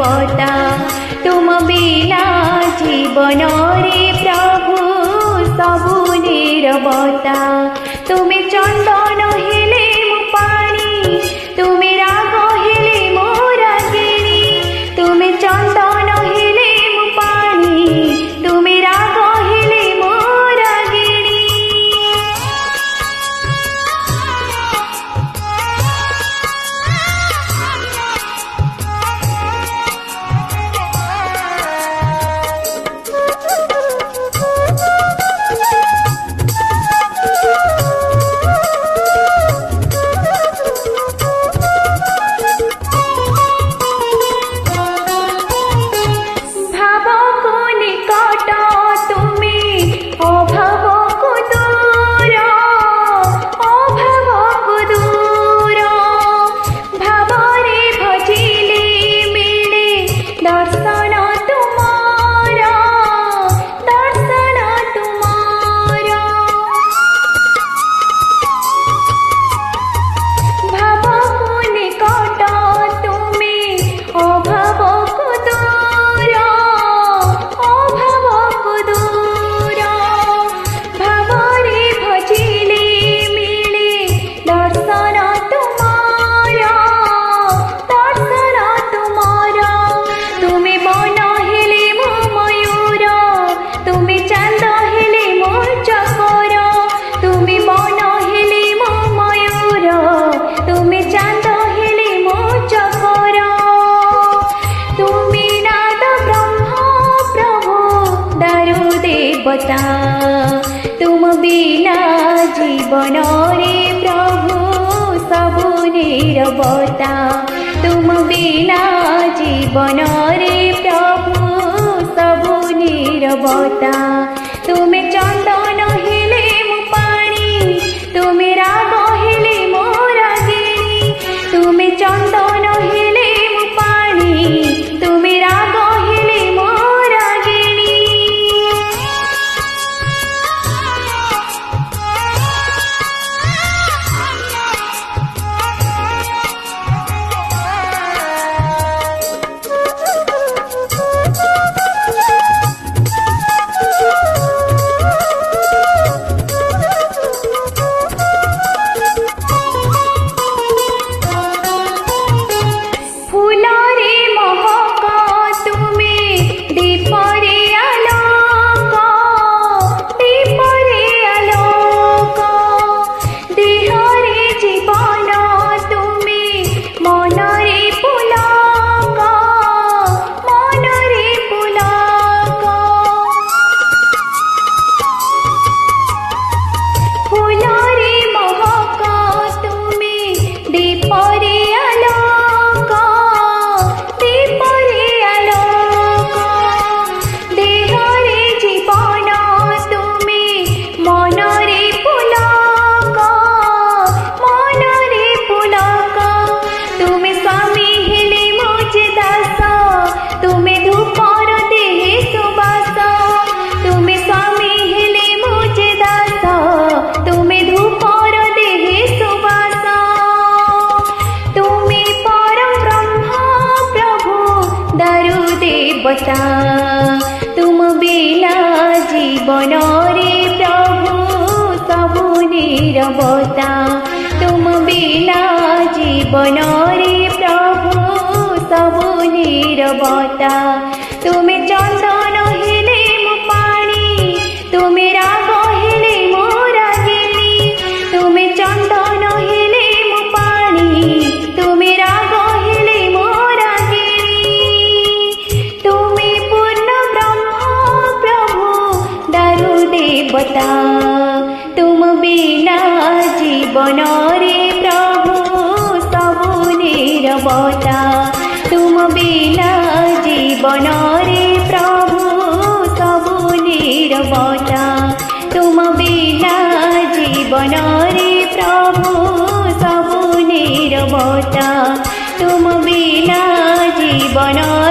नीरवता तुम बिना जीवन रे प्रभु सबु नीरवता तुमे चंदन हेले मु पानी तुमे राग हेले मो रागिणी तुमे चंदन हेले मु पानी तुमे राग हेले मो रागिणी तुम बिना जीवन रे प्रभु सबु नीरवता तुम बिना जीवन रे प्रभु सबु नीरवता तुमे चंदन हेले मु पानी तुमे राग हेले मो रागिणी तुमे चंदन हेले मु पानी तुमे राग हेले मो रागिणी तुम बिना जीवन रे प्रभु सबु नीरवता तुम बिना जीवन रे प्रभु सबु नीरवता तुमे चंदन हेले मु पानी तुमे राग हेले मो रागिणी तुमे चंदन हेले मु पानी तुमे राग हेले मो देवता तुम बिना जीवन रे प्रभु सबु नीरवता तुम बिना जीवन रे प्रभु सबु नीरवता तुम बिना जीवन रे प्रभु सबु नीरवता तुम बिना जीवन